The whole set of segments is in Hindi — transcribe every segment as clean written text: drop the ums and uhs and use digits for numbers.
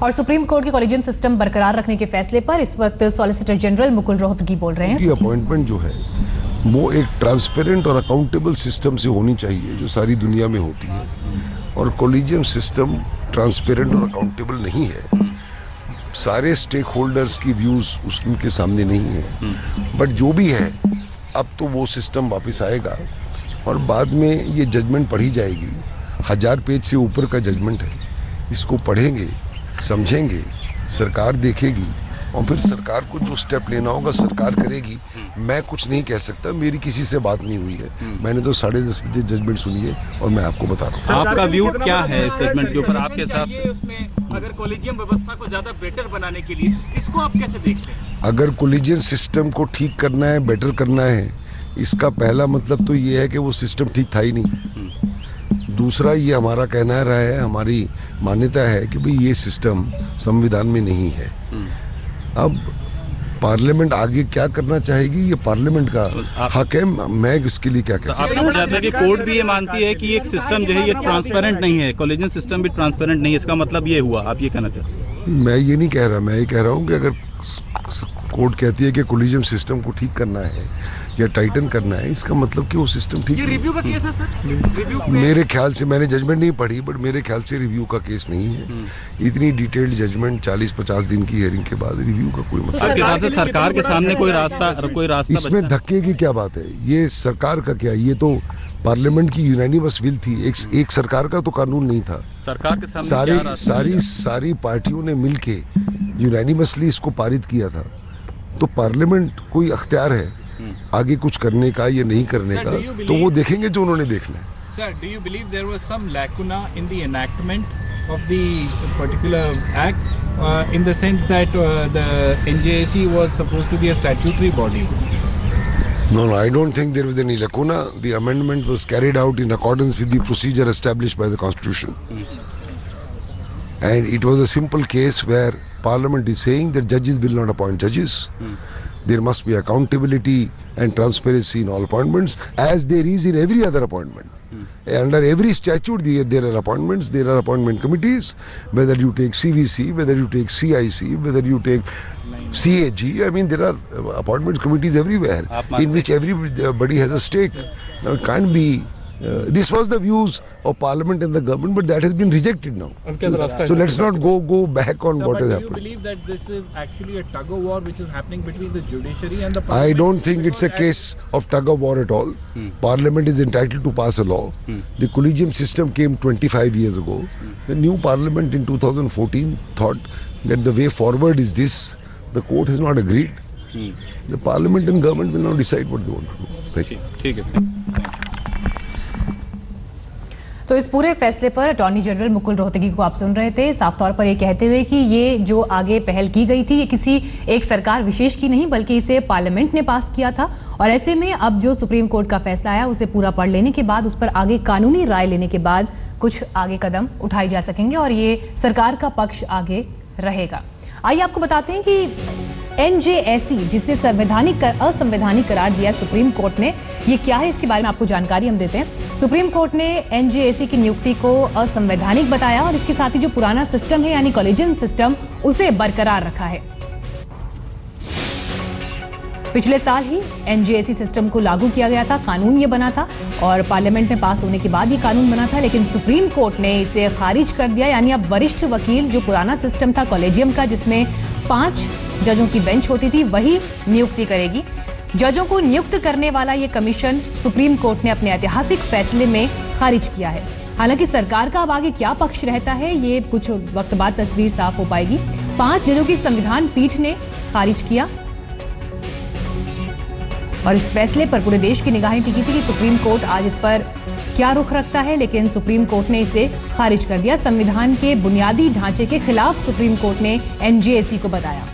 और सुप्रीम कोर्ट के कॉलेजियम सिस्टम बरकरार रखने के फैसले पर इस वक्त सॉलिसिटर जनरल मुकुल रोहतगी बोल रहे हैं। अपॉइंटमेंट जो है वो एक ट्रांसपेरेंट और अकाउंटेबल सिस्टम से होनी चाहिए जो सारी दुनिया में होती है, और कॉलेजियम सिस्टम ट्रांसपेरेंट और अकाउंटेबल नहीं है। सारे स्टेक होल्डर्स की व्यूज उनके सामने नहीं है, बट जो भी है अब तो वो सिस्टम वापस आएगा और बाद में ये जजमेंट पढ़ी जाएगी। 1000 पेज से ऊपर का जजमेंट है, इसको पढ़ेंगे, समझेंगे, सरकार देखेगी और फिर सरकार को जो स्टेप लेना होगा सरकार करेगी। मैं कुछ नहीं कह सकता, मेरी किसी से बात नहीं हुई है। मैंने तो 10:30 बजे जजमेंट सुनी है और मैं आपको बता रहा हूँ। आपका व्यू क्या है स्टेटमेंट के ऊपर आपके हिसाब से? उसमें अगर कॉलेजियम व्यवस्था को ज्यादा बेटर बनाने के लिए इसको आप कैसे देखते हैं? अगर कॉलेजियम सिस्टम को ठीक करना है, बेटर करना है, इसका पहला मतलब तो ये है कि वो सिस्टम ठीक था ही नहीं। दूसरा, ये हमारा कहना रहा है, हमारी मान्यता है कि भाई ये सिस्टम संविधान में नहीं है। अब पार्लियामेंट आगे क्या करना चाहेगी ये पार्लियामेंट का हक है, मैं इसके लिए क्या कह सकता हूं। आपने बताया कि कोर्ट भी ये मानती है कि एक सिस्टम जो है ये ट्रांसपेरेंट नहीं है, कॉलेजियम सिस्टम भी ट्रांसपेरेंट नहीं है, इसका मतलब ये हुआ, आप ये कहना चाहते हैं? मैं ये नहीं कह रहा, मैं ये कह रहा हूँ कि अगर कोर्ट कहती है कि कॉलेजियम सिस्टम को ठीक करना है या टाइटन करना है, इसका मतलब कि वो सिस्टम ठीक ये रिव्यू का केस है सर? रिव्यू मेरे ख्याल से, मैंने जजमेंट नहीं पढ़ी, बट मेरे ख्याल से रिव्यू का केस नहीं है। इतनी डिटेल्ड जजमेंट 40-50 दिन की हियरिंग के बाद रिव्यू का कोई मतलब आपके हिसाब से सरकार के सामने कोई रास्ता इसमें धक्के की क्या बात है? ये सरकार का क्या, ये तो पार्लियामेंट की यूनानिमस विल थी। एक सरकार का तो कानून नहीं था, सरकार के सामने सारी पार्टियों ने मिलके यूनानिमसली इसको पारित किया था। तो पार्लियामेंट कोई अख्तियार है आगे कुछ करने का या नहीं करने का, तो वो देखेंगे जो उन्होंने देखना है। Sir, do you believe there was some lacuna in the enactment of the particular act, in the sense that the NJAC was supposed to be a statutory body? No, I don't think there was any lacuna. The amendment was carried out in accordance with the procedure established by the Constitution. And it was a simple case where Parliament is saying that judges will not appoint judges. There must be accountability and transparency in all appointments, as there is in every other appointment. Under every statute, there are appointments, there are appointment committees, whether you take CVC, whether you take CIC, whether you take CAG, I mean, there are appointment committees everywhere in which everybody has a stake. Now, it can't be. This was the views of Parliament and the government, but that has been rejected now. So let's not go back on what has happened. Do you believe that this is actually a tug of war which is happening between the judiciary and the I Parliament? don't think it's a case of tug of war at all. Parliament is entitled to pass a law. The collegium system came 25 years ago. The new Parliament in 2014 thought that the way forward is this. The court has not agreed. The Parliament and government will now decide what they want to do. Thank you. ठीक है। तो इस पूरे फैसले पर अटॉर्नी जनरल मुकुल रोहतगी को आप सुन रहे थे, साफ तौर पर ये कहते हुए कि ये जो आगे पहल की गई थी ये किसी एक सरकार विशेष की नहीं बल्कि इसे पार्लियामेंट ने पास किया था, और ऐसे में अब जो सुप्रीम कोर्ट का फैसला आया उसे पूरा पढ़ लेने के बाद, उस पर आगे कानूनी राय लेने के बाद कुछ आगे कदम उठाए जा सकेंगे और ये सरकार का पक्ष आगे रहेगा। आइए आपको बताते हैं कि NJAC जिसे असंवैधानिक करार दिया सुप्रीम कोर्ट ने, ये क्या है इसके बारे में आपको जानकारी हम देते हैं। सुप्रीम कोर्ट ने NJAC की नियुक्ति को असंवैधानिक बताया और इसके साथ ही जो पुराना सिस्टम है यानी कॉलेजियम सिस्टम उसे बरकरार रखा है। पिछले साल ही NJAC सिस्टम को लागू किया गया था, कानून ये बना था और पार्लियामेंट में पास होने के बाद ये कानून बना था, लेकिन सुप्रीम कोर्ट ने इसे खारिज कर दिया। यानी अब वरिष्ठ वकील, जो पुराना सिस्टम था कॉलेजियम का जिसमें 5 जजों की बेंच होती थी, वही नियुक्ति करेगी। जजों को नियुक्त करने वाला ये कमीशन सुप्रीम कोर्ट ने अपने ऐतिहासिक फैसले में खारिज किया है। हालांकि सरकार का अब आगे क्या पक्ष रहता है ये कुछ वक्त बाद तस्वीर साफ हो पाएगी। 5 जजों की संविधान पीठ ने खारिज किया और इस फैसले पर पूरे देश की निगाहें टिकी थी कि सुप्रीम कोर्ट आज इस पर क्या रुख रखता है, लेकिन सुप्रीम कोर्ट ने इसे खारिज कर दिया। संविधान के बुनियादी ढांचे के खिलाफ सुप्रीम कोर्ट ने NJAC को बताया।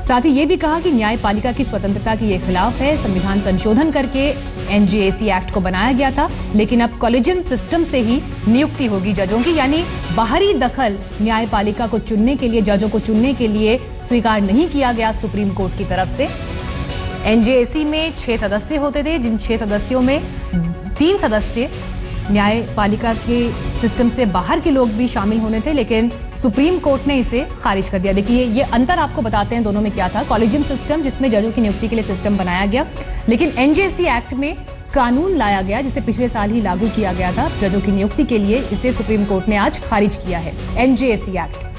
साथ ही ये भी कहा कि न्यायपालिका की स्वतंत्रता के ये खिलाफ है। संविधान संशोधन करके NJAC एक्ट को बनाया गया था, लेकिन अब कॉलेजियम सिस्टम से ही नियुक्ति होगी जजों की, यानी बाहरी दखल न्यायपालिका को चुनने के लिए, जजों को चुनने के लिए स्वीकार नहीं किया गया सुप्रीम कोर्ट की तरफ से। NJAC में 6 सदस्य होते थे, जिन 6 सदस्यों में 3 सदस्य न्यायपालिका के सिस्टम से बाहर के लोग भी शामिल होने थे, लेकिन सुप्रीम कोर्ट ने इसे खारिज कर दिया। देखिए, ये अंतर आपको बताते हैं दोनों में क्या था। कॉलेजियम सिस्टम, जिसमें जजों की नियुक्ति के लिए सिस्टम बनाया गया, लेकिन एनजेसी एक्ट में कानून लाया गया जिसे पिछले साल ही लागू किया गया था जजों की नियुक्ति के लिए। इसे सुप्रीम कोर्ट ने आज खारिज किया है, एनजेसी एक्ट।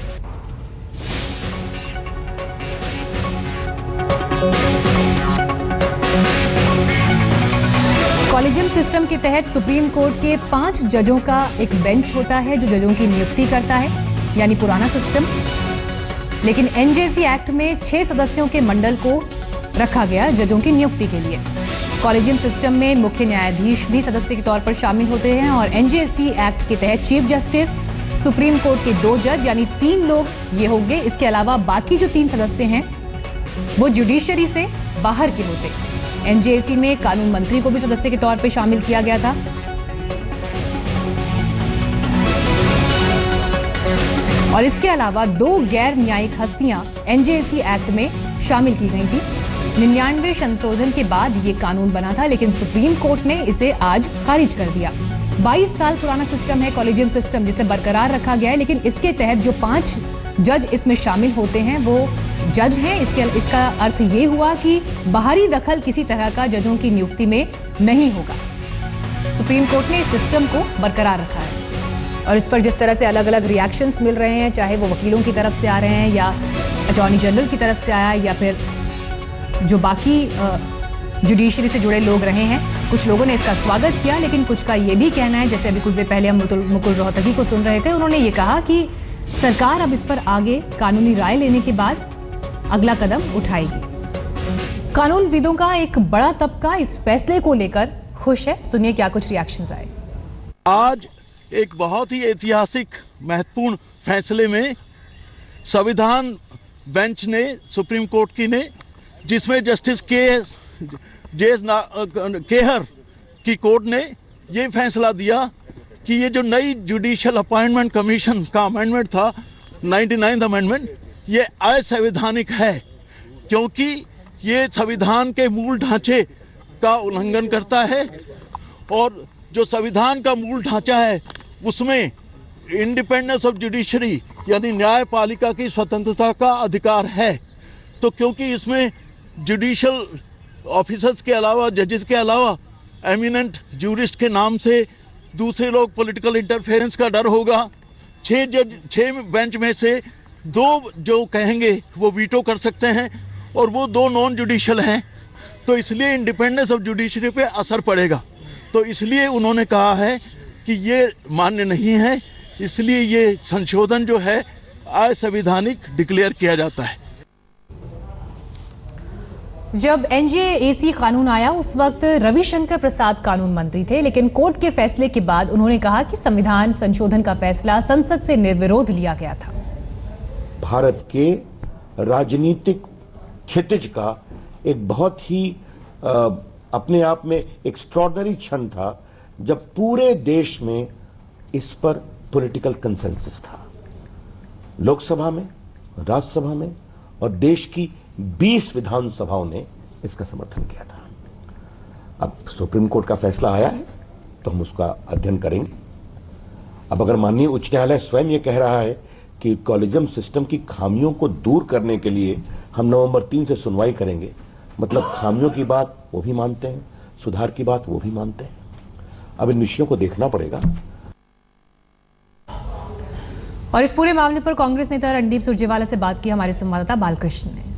कॉलेजियम सिस्टम के तहत सुप्रीम कोर्ट के 5 जजों का एक बेंच होता है जो जजों की नियुक्ति करता है, यानी पुराना सिस्टम। लेकिन एनजेसी एक्ट में 6 सदस्यों के मंडल को रखा गया जजों की नियुक्ति के लिए। कॉलेजियम सिस्टम में मुख्य न्यायाधीश भी सदस्य के तौर पर शामिल होते हैं और एनजेसी एक्ट के तहत चीफ जस्टिस, सुप्रीम कोर्ट के 2 जज यानी 3 लोग ये होंगे। इसके अलावा बाकी जो 3 सदस्य हैं वो जुडिशरी से बाहर के होते हैं। एनजेसी में कानून मंत्री को भी सदस्य के तौर पर शामिल किया गया था। और इसके अलावा 2 गैर न्यायिक हस्तियां एनजेसी एक्ट में शामिल की गई थी। 99 संशोधन के बाद ये कानून बना था, लेकिन सुप्रीम कोर्ट ने इसे आज खारिज कर दिया। 22 साल पुराना सिस्टम है कॉलेजियम सिस्टम, जिसे बरकरार रखा गया है, लेकिन इसके तहत जो 5 जज इसमें शामिल होते हैं वो जज हैं। इसका अर्थ ये हुआ कि बाहरी दखल किसी तरह का जजों की नियुक्ति में नहीं होगा। सुप्रीम कोर्ट ने इस सिस्टम को बरकरार रखा है और इस पर जिस तरह से अलग अलग रिएक्शंस मिल रहे हैं, चाहे वो वकीलों की तरफ से आ रहे हैं या अटॉर्नी जनरल की तरफ से आया या फिर जो बाकी जुडिशरी से जुड़े लोग रहे हैं, कुछ लोगों ने इसका स्वागत किया, लेकिन कुछ का ये भी कहना है, जैसे अभी कुछ देर पहले हम मुकुल रोहतगी को सुन रहे थे, उन्होंने ये कहा कि सरकार अब इस पर आगे कानूनी राय लेने के बाद अगला कदम उठाएगी। कानूनविदों का एक बड़ा तबका इस फैसले को लेकर खुश है। सुनिए क्या कुछ रिएक्शंस आए। आज एक बहुत ही ऐतिहासिक महत्वपूर्ण फैसले में संविधान बेंच ने, सुप्रीम कोर्ट की ने, जिसमें जस्टिस केहर की कोर्ट ने ये फैसला दिया कि ये जो नई जुडिशियल अपॉइंटमेंट कमीशन का अमेंडमेंट था, 99th अमेंडमेंट, ये असंवैधानिक है, क्योंकि ये संविधान के मूल ढांचे का उल्लंघन करता है। और जो संविधान का मूल ढांचा है उसमें इंडिपेंडेंस ऑफ जुडिशरी यानी न्यायपालिका की स्वतंत्रता का अधिकार है। तो क्योंकि इसमें जुडिशियल ऑफिसर्स के अलावा, जजेस के अलावा एमिनेंट जूरिस्ट के नाम से दूसरे लोग पॉलिटिकल इंटरफेरेंस का डर होगा। 6 बेंच में से 2 जो कहेंगे वो वीटो कर सकते हैं और वो 2 नॉन जुडिशियल हैं, तो इसलिए इंडिपेंडेंस ऑफ जुडिशरी पे असर पड़ेगा। तो इसलिए उन्होंने कहा है कि ये मान्य नहीं है, इसलिए ये संशोधन जो है असंवैधानिक डिक्लेयर किया जाता है। जब एनजेएसी कानून आया उस वक्त रविशंकर प्रसाद कानून मंत्री थे, लेकिन कोर्ट के फैसले के बाद उन्होंने कहा कि संविधान संशोधन का फैसला संसद से निर्विरोध लिया गया था। भारत के राजनीतिक क्षितिज का एक बहुत ही अपने आप में एक्स्ट्रॉर्डनरी क्षण था जब पूरे देश में इस पर पॉलिटिकल कंसेंसस था। लोकसभा में, राज्यसभा में और देश की 20 विधानसभाओं ने इसका समर्थन किया था। अब सुप्रीम कोर्ट का फैसला आया है तो हम उसका अध्ययन करेंगे। अब अगर माननीय उच्च न्यायालय स्वयं ये कह रहा है कि कॉलेजियम सिस्टम की खामियों को दूर करने के लिए हम नवंबर 3 से सुनवाई करेंगे, मतलब खामियों की बात वो भी मानते हैं, सुधार की बात वो भी मानते हैं। अब इन विषयों को देखना पड़ेगा। और इस पूरे मामले पर कांग्रेस नेता रणदीप सुरजेवाला से बात की हमारे संवाददाता बालकृष्ण ने।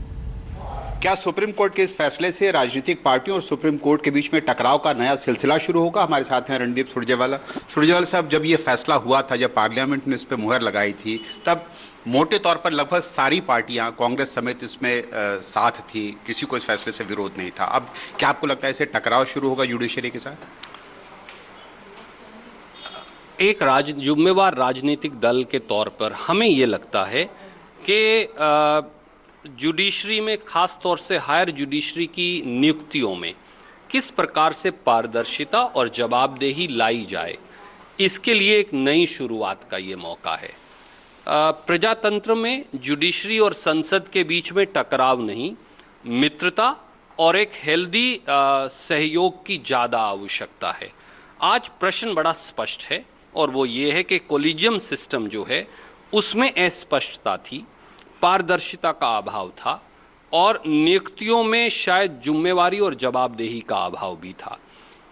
क्या सुप्रीम कोर्ट के इस फैसले से राजनीतिक पार्टियों और सुप्रीम कोर्ट के बीच में टकराव का नया सिलसिला शुरू होगा? हमारे साथ हैं रणदीप सुरजेवाला। सुरजेवाला साहब, जब ये फैसला हुआ था, जब पार्लियामेंट ने इस पर मुहर लगाई थी, तब मोटे तौर पर लगभग सारी पार्टियां, कांग्रेस समेत, इसमें साथ थी, किसी को इस फैसले से विरोध नहीं था। अब क्या आपको लगता है इसे टकराव शुरू होगा जुडिशरी के साथ? एक जिम्मेवार राजनीतिक दल के तौर पर हमें ये लगता है कि जुडिशरी में, खास तौर से हायर जुडिशरी की नियुक्तियों में किस प्रकार से पारदर्शिता और जवाबदेही लाई जाए, इसके लिए एक नई शुरुआत का ये मौका है। प्रजातंत्र में जुडिशरी और संसद के बीच में टकराव नहीं, मित्रता और एक हेल्दी सहयोग की ज़्यादा आवश्यकता है। आज प्रश्न बड़ा स्पष्ट है और वो ये है कि कोलिजियम सिस्टम जो है उसमें अस्पष्टता थी, पारदर्शिता का अभाव था और नियुक्तियों में शायद जिम्मेवारी और जवाबदेही का अभाव भी था।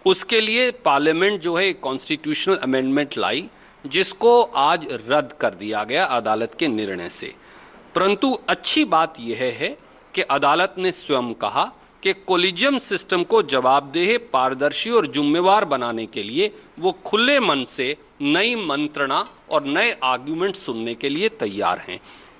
उसके लिए पार्लियामेंट जो है एक कॉन्स्टिट्यूशनल अमेंडमेंट लाई जिसको आज रद्द कर दिया गया अदालत के निर्णय से। परंतु अच्छी बात यह है कि अदालत ने स्वयं कहा कि कोलिजियम सिस्टम को जवाबदेह, पारदर्शी और जिम्मेवार बनाने के लिए वो खुले मन से नई मंत्रणा और नए आर्ग्यूमेंट सुनने के लिए तैयार हैं।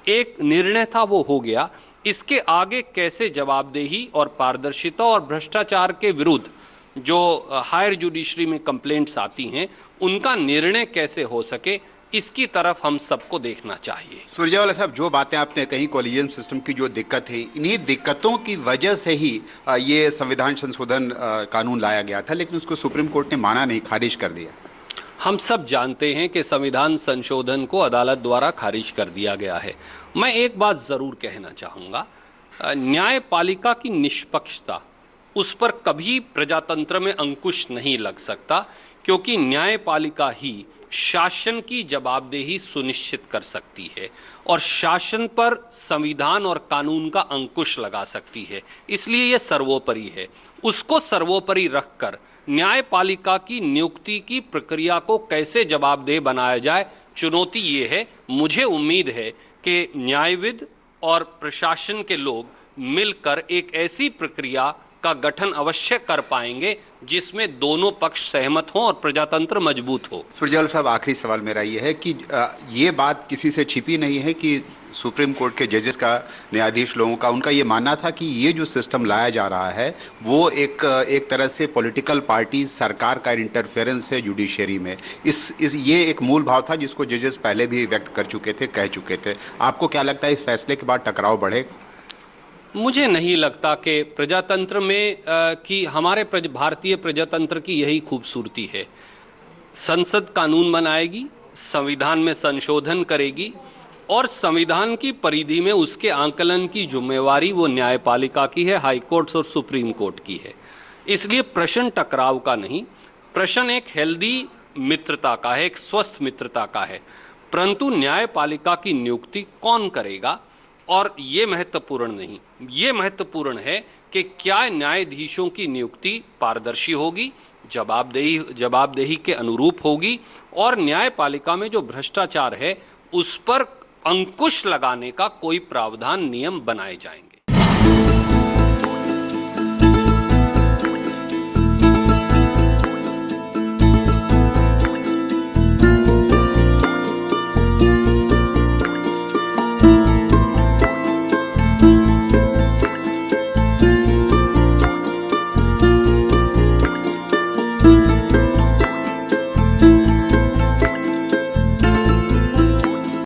एक निर्णय था वो हो गया, इसके आगे कैसे जवाबदेही और पारदर्शिता और भ्रष्टाचार के विरुद्ध जो हायर जुडिशरी में कंप्लेंट्स आती हैं उनका निर्णय कैसे हो सके, इसकी तरफ हम सबको देखना चाहिए। सुरजेवाला साहब, जो बातें आपने कही कोलिजियम सिस्टम की जो दिक्कत है, इन्हीं दिक्कतों की वजह से ही ये संविधान संशोधन कानून लाया गया था, लेकिन उसको सुप्रीम कोर्ट ने माना नहीं, खारिज कर दिया। हम सब जानते हैं कि संविधान संशोधन को अदालत द्वारा खारिज कर दिया गया है। मैं एक बात ज़रूर कहना चाहूँगा, न्यायपालिका की निष्पक्षता, उस पर कभी प्रजातंत्र में अंकुश नहीं लग सकता, क्योंकि न्यायपालिका ही शासन की जवाबदेही सुनिश्चित कर सकती है और शासन पर संविधान और कानून का अंकुश लगा सकती है। इसलिए यह सर्वोपरि है। उसको सर्वोपरि रखकर न्यायपालिका की नियुक्ति की प्रक्रिया को कैसे जवाबदेह बनाया जाए, चुनौती ये है। मुझे उम्मीद है कि न्यायविद और प्रशासन के लोग मिलकर एक ऐसी प्रक्रिया का गठन अवश्य कर पाएंगे जिसमें दोनों पक्ष सहमत हों और प्रजातंत्र मजबूत हो। सुरजेवाला साहब, आखिरी सवाल मेरा ये है कि ये बात किसी से छिपी नहीं है कि सुप्रीम कोर्ट के जजेस का, न्यायाधीश लोगों का, उनका ये मानना था कि ये जो सिस्टम लाया जा रहा है वो एक तरह से पॉलिटिकल पार्टी, सरकार का इंटरफेरेंस है जुडिशरी में। ये एक मूल भाव था जिसको जजेस पहले भी व्यक्त कर चुके थे, कह चुके थे। आपको क्या लगता है इस फैसले के बाद टकराव बढ़ेगा? मुझे नहीं लगता कि प्रजातंत्र में कि हमारे भारतीय प्रजातंत्र की यही खूबसूरती है। संसद कानून बनाएगी, संविधान में संशोधन करेगी और संविधान की परिधि में उसके आंकलन की जिम्मेवारी वो न्यायपालिका की है, हाई कोर्ट्स और सुप्रीम कोर्ट की है। इसलिए प्रश्न टकराव का नहीं, प्रश्न एक हेल्दी मित्रता का है, एक स्वस्थ मित्रता का है। परंतु न्यायपालिका की नियुक्ति कौन करेगा और ये महत्वपूर्ण नहीं, ये महत्वपूर्ण है कि क्या न्यायाधीशों की नियुक्ति पारदर्शी होगी, जवाबदेही के अनुरूप होगी और न्यायपालिका में जो भ्रष्टाचार है उस पर अंकुश लगाने का कोई प्रावधान, नियम बनाए जाएंगे।